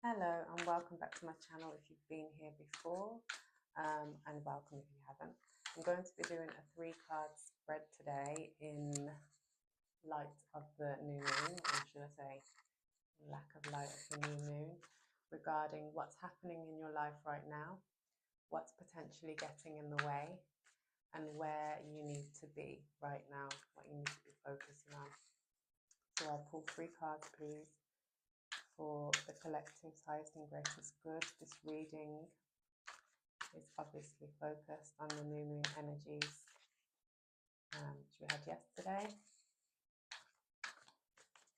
Hello and welcome back to my channel if you've been here before, and welcome if you haven't. I'm going to be doing a 3-card spread today in light of the new moon, or should I say lack of light of the new moon, regarding what's happening in your life right now, what's potentially getting in the way, and where you need to be right now, what you need to be focusing on. So I'll pull 3 cards, please, for the collective's highest and greatest good. This reading is obviously focused on the new moon energies which we had yesterday.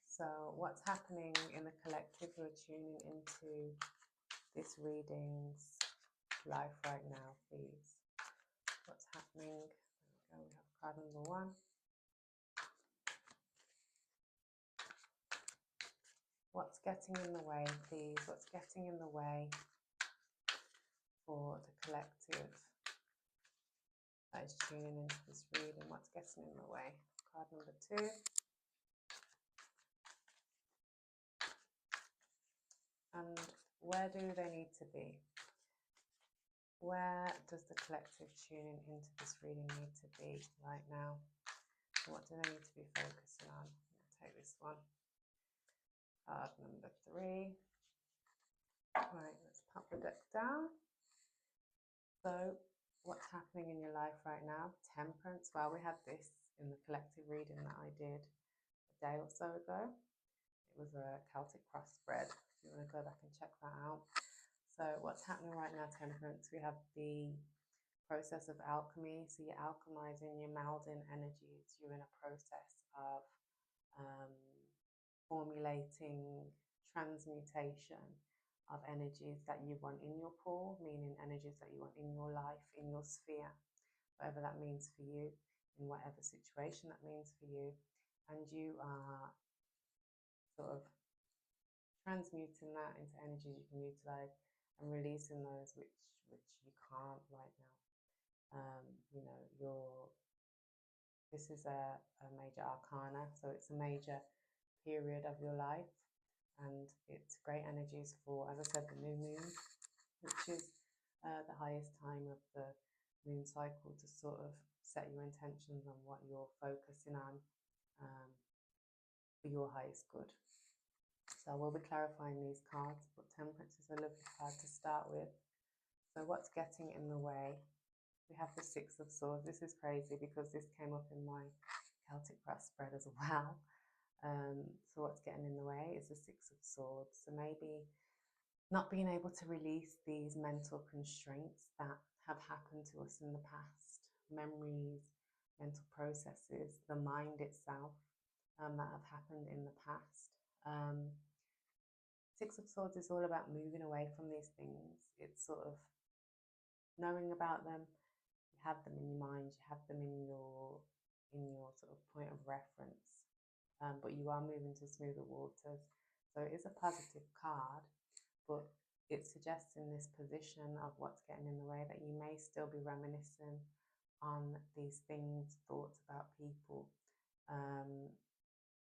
So what's happening in the collective who are tuning into this reading's life right now, please? What's happening? There we go, we have card number 1. What's getting in the way, please? What's getting in the way for the collective that is tuning into this reading? What's getting in the way? Card number 2. And where do they need to be? Where does the collective tuning into this reading need to be right now? What do they need to be focusing on? I'll take this one. Card number 3. Right, let's pop the deck down. So what's happening in your life right now? Temperance. Well, we had this in the collective reading that I did a day or so ago. It was a Celtic cross spread. If you want to go back and check that out. So what's happening right now, Temperance? We have the process of alchemy. So you're alchemizing, you're melding energies. You're in a process of formulating transmutation of energies that you want in your pool, meaning energies that you want in your life, in your sphere, whatever that means for you, in whatever situation that means for you. And you are sort of transmuting that into energies you can utilize and releasing those which you can't right now. This is a major arcana, so it's a major period of your life, and it's great energies for, as I said, the new moon, which is the highest time of the moon cycle, to sort of set your intentions on what you're focusing on for your highest good. So we'll be clarifying these cards, but Temperance is a lovely card to start with. So what's getting in the way? We have the 6 of Swords. This is crazy because this came up in my Celtic cross spread as well. So what's getting in the way is the 6 of Swords. So maybe not being able to release these mental constraints that have happened to us in the past, memories, mental processes, the mind itself that have happened in the past. 6 of Swords is all about moving away from these things. It's sort of knowing about them. You have them in your mind, you have them in your sort of point of reference, but you are moving to smoother waters. So it is a positive card, but it suggests in this position of what's getting in the way that you may still be reminiscing on these things, thoughts about people,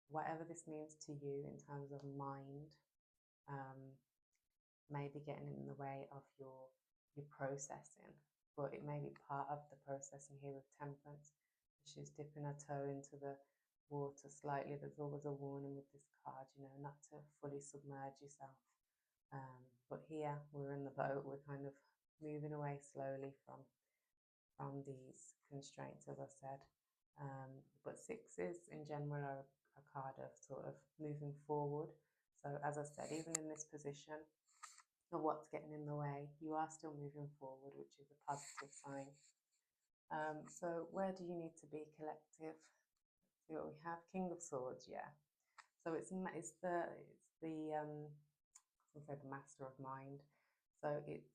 whatever this means to you in terms of mind, may be getting in the way of your processing, but it may be part of the processing here with Temperance. She's dipping her toe into the water slightly. There's always a warning with this card, not to fully submerge yourself. But here we're in the boat. We're kind of moving away slowly from these constraints, as I said. But 6s in general are a card of sort of moving forward. So as I said, even in this position of what's getting in the way, you are still moving forward, which is a positive sign. So where do you need to be, collective? Let's see what we have. King of Swords, yeah. So it's the master of mind. So it's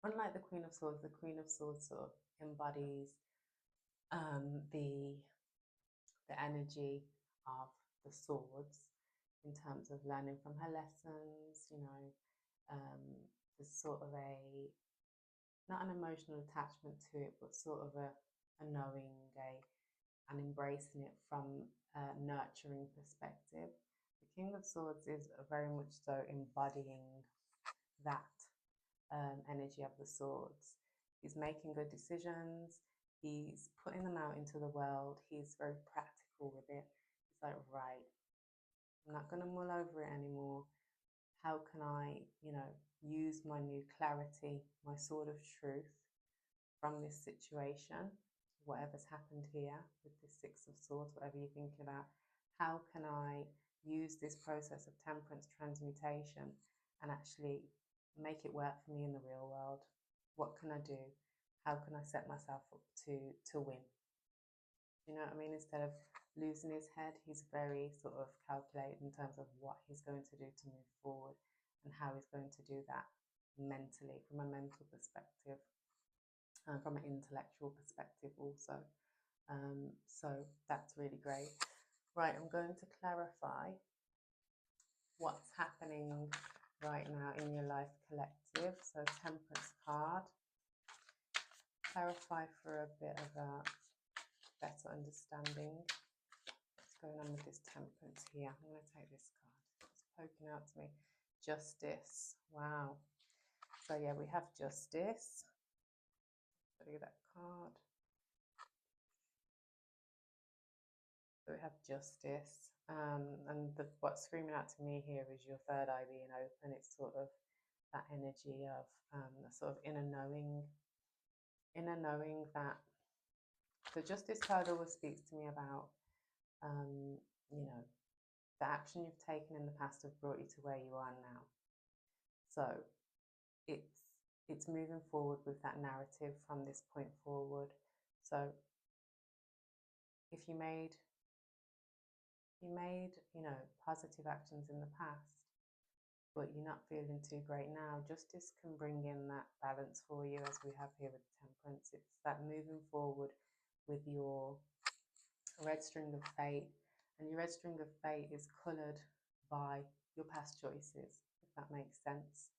unlike the Queen of Swords. The Queen of Swords sort of embodies the energy of the swords in terms of learning from her lessons. There's sort of not an emotional attachment to it, but sort of a knowing, and embracing it from a nurturing perspective. The King of Swords is very much so embodying that energy of the swords. He's making good decisions. He's putting them out into the world. He's very practical with it. He's like, right, I'm not going to mull over it anymore. How can I, use my new clarity, my sword of truth from this situation, whatever's happened here with this Six of Swords, whatever you're thinking about? How can I use this process of temperance transmutation and actually make it work for me in the real world? What can I do? How can I set myself up to win? You know what I mean? Instead of losing his head, he's very sort of calculated in terms of what he's going to do to move forward and how he's going to do that mentally, from a mental perspective, and from an intellectual perspective also. So that's really great. Right, I'm going to clarify what's happening right now in your life collective. So Temperance card. Clarify for a bit of a better understanding what's going on with this Temperance here. I'm going to take this card. It's poking out to me. Justice. Wow. So yeah, we have Justice. Show you that card. So we have Justice. And what's screaming out to me here is your third eye being open. It's sort of that energy of sort of inner knowing that the Justice card always speaks to me about the action you've taken in the past have brought you to where you are now. So it's moving forward with that narrative from this point forward. So if you made positive actions in the past, but you're not feeling too great now, Justice can bring in that balance for you, as we have here with Temperance. It's that moving forward with your red string of fate, and your red string of fate is coloured by your past choices, if that makes sense.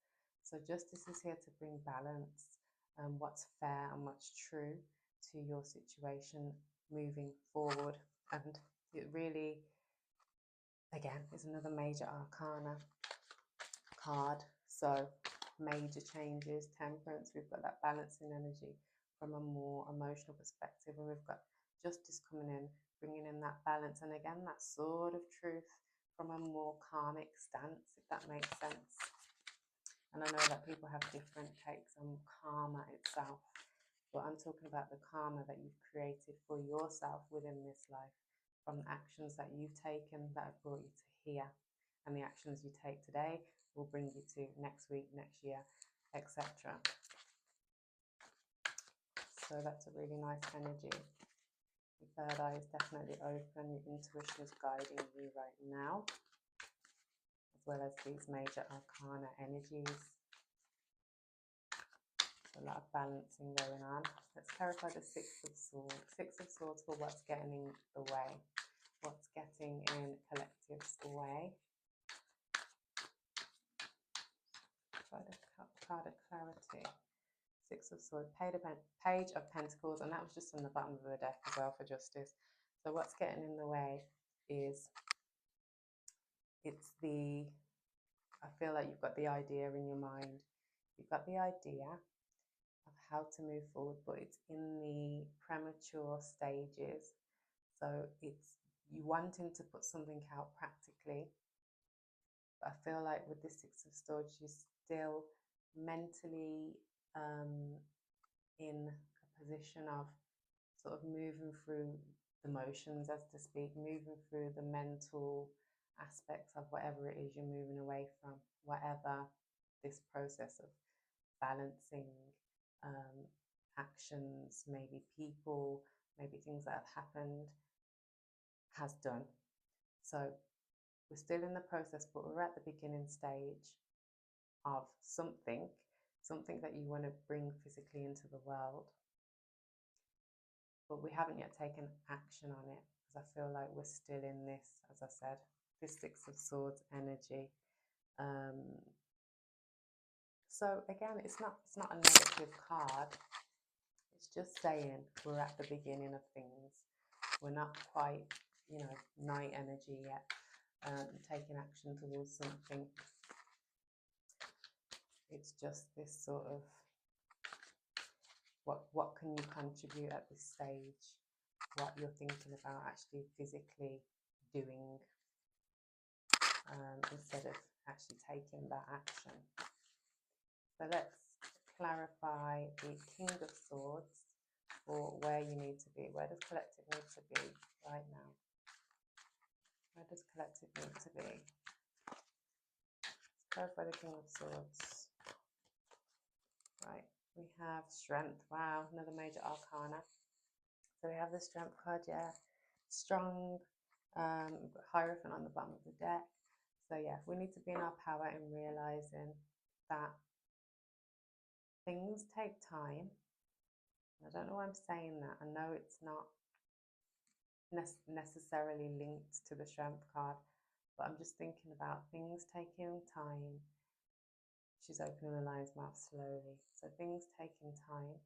So Justice is here to bring balance and what's fair and what's true to your situation moving forward. And it really, again, is another major arcana card. So major changes, Temperance, we've got that balancing energy from a more emotional perspective, and we've got Justice coming in, bringing in that balance, and again that sword of truth from a more karmic stance, if that makes sense. And I know that people have different takes on karma itself, but I'm talking about the karma that you've created for yourself within this life, from the actions that you've taken that have brought you to here, and the actions you take today will bring you to next week, next year, etc. So that's a really nice energy. Your third eye is definitely open. Your intuition is guiding you right now, as well as these major arcana energies. So a lot of balancing going on. Let's clarify the Six of Swords. Six of Swords for what's getting in the way. What's getting in collective's way. Card of clarity. Six of Swords, Page of Pentacles, and that was just on the bottom of the deck as well for Justice. So what's getting in the way is I feel like you've got the idea in your mind. You've got the idea of how to move forward, but it's in the premature stages. So it's you wanting to put something out practically. But I feel like with the Six of Swords, you're still mentally in a position of sort of moving through the motions, as to speak, moving through the mental aspects of whatever it is you're moving away from, whatever this process of balancing actions, maybe people, maybe things that have happened, has done. So we're still in the process, but we're at the beginning stage of something that you want to bring physically into the world, but we haven't yet taken action on it, because I feel like we're still in this, as I said, this Six of Swords energy. So again, it's not a negative card. It's just saying we're at the beginning of things. We're not quite, night energy yet. taking action towards something. It's just this sort of what can you contribute at this stage, what you're thinking about actually physically doing, instead of actually taking that action. So let's clarify the King of Swords for where you need to be. Where does collective need to be right now? Where does collective need to be? Let's clarify the King of Swords. Right, we have Strength. Wow, another major arcana. So we have the Strength card, yeah. Strong, we've got Hierophant on the bottom of the deck. So yeah, we need to be in our power and realizing that things take time. I don't know why I'm saying that. I know it's not necessarily linked to the Strength card, but I'm just thinking about things taking time. She's opening the lion's mouth slowly. So things taking time,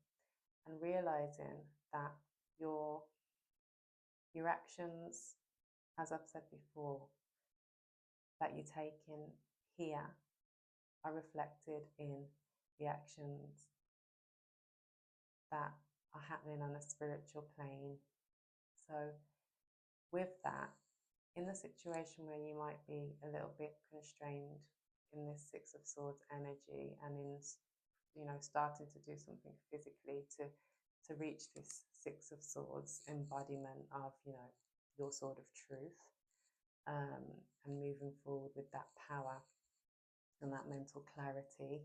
and realizing that your actions, as I've said before, that you're taking here are reflected in the actions that are happening on a spiritual plane. So with that, in the situation where you might be a little bit constrained in this Six of Swords energy, and in, you know, starting to do something physically to reach this Six of Swords embodiment of, you know, your sword of truth, and moving forward with that power and that mental clarity.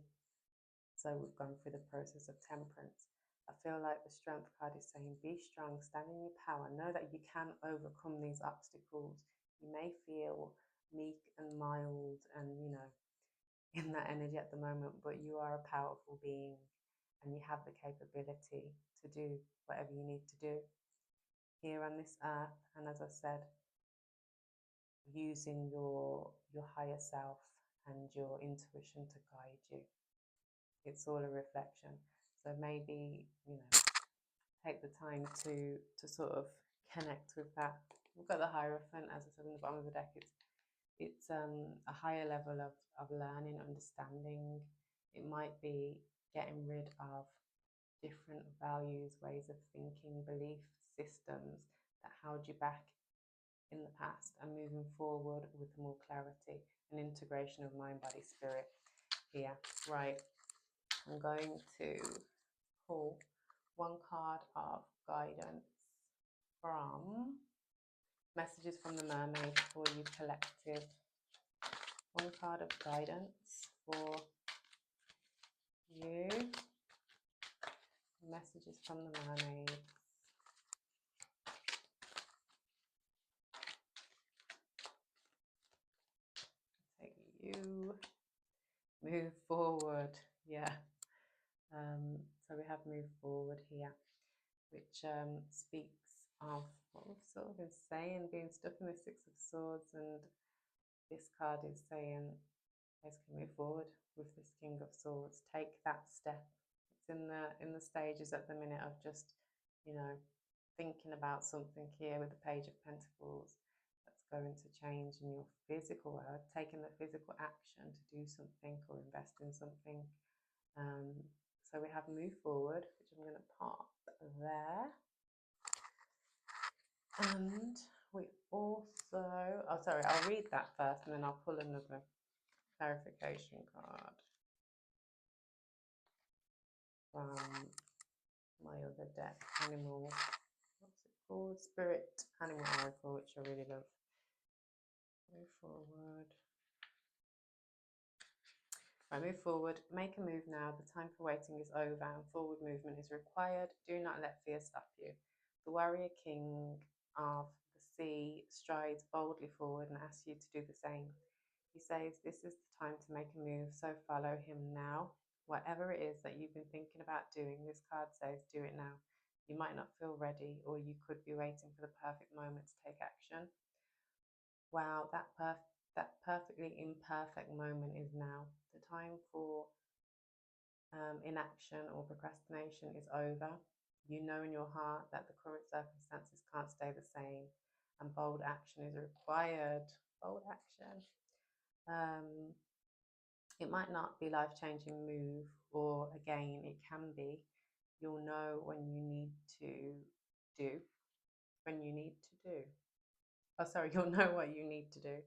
So we've gone through the process of Temperance. I feel like the Strength card is saying, be strong, stand in your power, know that you can overcome these obstacles. You may feel meek and mild and, you know, in that energy at the moment, but you are a powerful being and you have the capability to do whatever you need to do here on this earth. And as I said, using your higher self and your intuition to guide you. It's all a reflection. So maybe, you know, take the time to sort of connect with that. We've got the Hierophant, as I said, in the bottom of the deck. It's a higher level of learning, understanding. It might be getting rid of different values, ways of thinking, belief systems that held you back in the past, and moving forward with more clarity and integration of mind, body, spirit here. Right, I'm going to pull one card of guidance from Messages from the Mermaid for you collective. One card of guidance for you. Messages from the Mermaid. Take you. Move forward. Yeah. So we have move forward here, which speaks of what we've sort of been saying, being stuck in the Six of Swords, and this card is saying, guys, can move forward with this King of Swords. Take that step. It's in the stages at the minute of just, you know, thinking about something here with the Page of Pentacles that's going to change in your physical world, taking the physical action to do something or invest in something. So we have move forward, which I'm going to pop there. And we also, oh sorry, I'll read that first and then I'll pull another clarification card from my other deck, Animal, what's it called? Spirit Animal Oracle, which I really love. Move forward. Right, move forward, make a move now. The time for waiting is over and forward movement is required. Do not let fear stop you. The warrior king of the sea strides boldly forward and asks you to do the same. He says, this is the time to make a move, so follow him now. Whatever it is that you've been thinking about doing, this card says, do it now. You might not feel ready, or you could be waiting for the perfect moment to take action. Wow, that perfectly imperfect moment is now. The time for inaction or procrastination is over. You know in your heart that the current circumstances can't stay the same, and bold action is required. bold action. It might not be life-changing move, or again, it can be. You'll know when you need to do, Oh, sorry, you'll know what you need to do.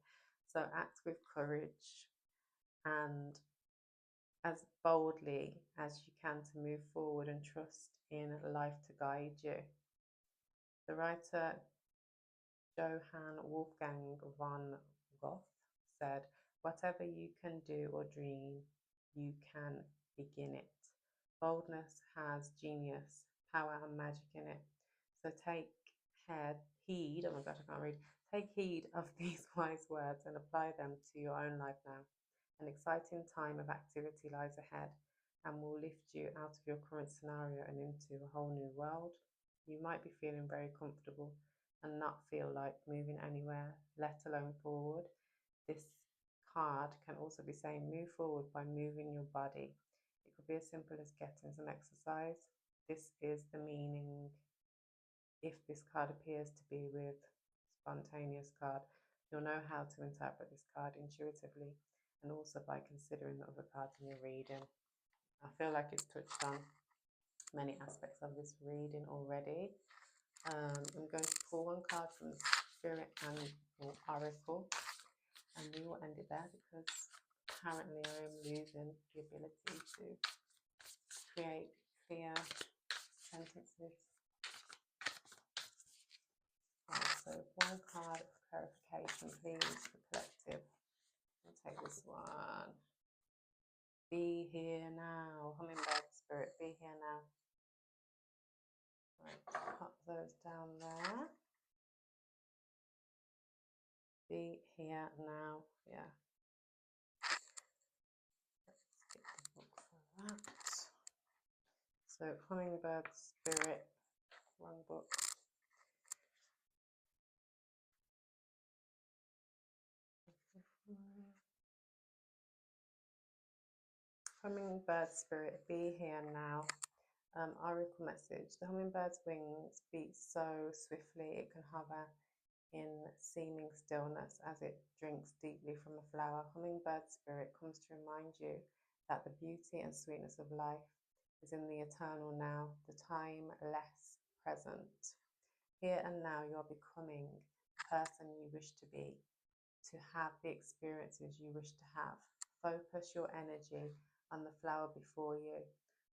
So act with courage and as boldly as you can to move forward and trust in life to guide you. The writer Johann Wolfgang von Goethe said, "Whatever you can do or dream, you can begin it." Boldness has genius, power, and magic in it. So take heed, oh my gosh, I can't read. Take heed of these wise words and apply them to your own life now. An exciting time of activity lies ahead and will lift you out of your current scenario and into a whole new world. You might be feeling very comfortable and not feel like moving anywhere, let alone forward. This card can also be saying move forward by moving your body. It could be as simple as getting some exercise. This is the meaning. If this card appears to be with spontaneous card, you'll know how to interpret this card intuitively and also by considering the other cards in your reading. I feel like it's touched on many aspects of this reading already. I'm going to pull one card from the Spirit and Oracle, and we will end it there because apparently I am losing the ability to create clear sentences. Right, so one card of clarification, please, for collective. I'll take this one. Be here now. Hummingbird Spirit, be here now. Right, pop those down there. Be here now. Yeah. Let's get the book for that. So Hummingbird Spirit, wrong book. Hummingbird Spirit, be here now. Oracle message. The hummingbird's wings beat so swiftly it can hover in seeming stillness as it drinks deeply from a flower. Hummingbird Spirit comes to remind you that the beauty and sweetness of life is in the eternal now, the timeless present. Here and now you are becoming the person you wish to be, to have the experiences you wish to have. Focus your energy on the flower before you,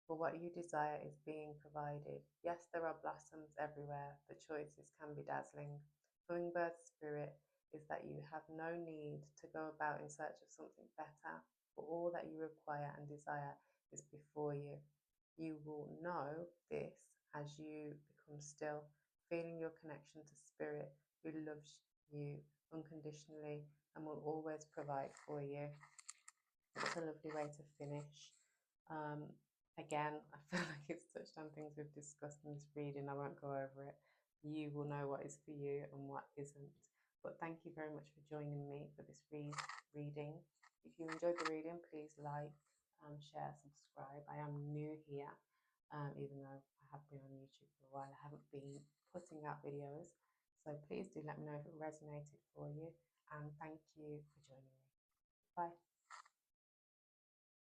for what you desire is being provided. Yes, there are blossoms everywhere. The choices can be dazzling. Hummingbird Spirit is that you have no need to go about in search of something better, for all that you require and desire is before you. You will know this as you become still, feeling your connection to Spirit, who loves you unconditionally and will always provide for you. It's a lovely way to finish. Again, I feel like it's touched on things we've discussed in this reading. I won't go over it. You will know what is for you and what isn't. But thank you very much for joining me for this reading. If you enjoyed the reading, please like, share, subscribe. I am new here, even though I have been on YouTube for a while. I haven't been putting out videos. So please do let me know if it resonated for you. And thank you for joining me. Bye.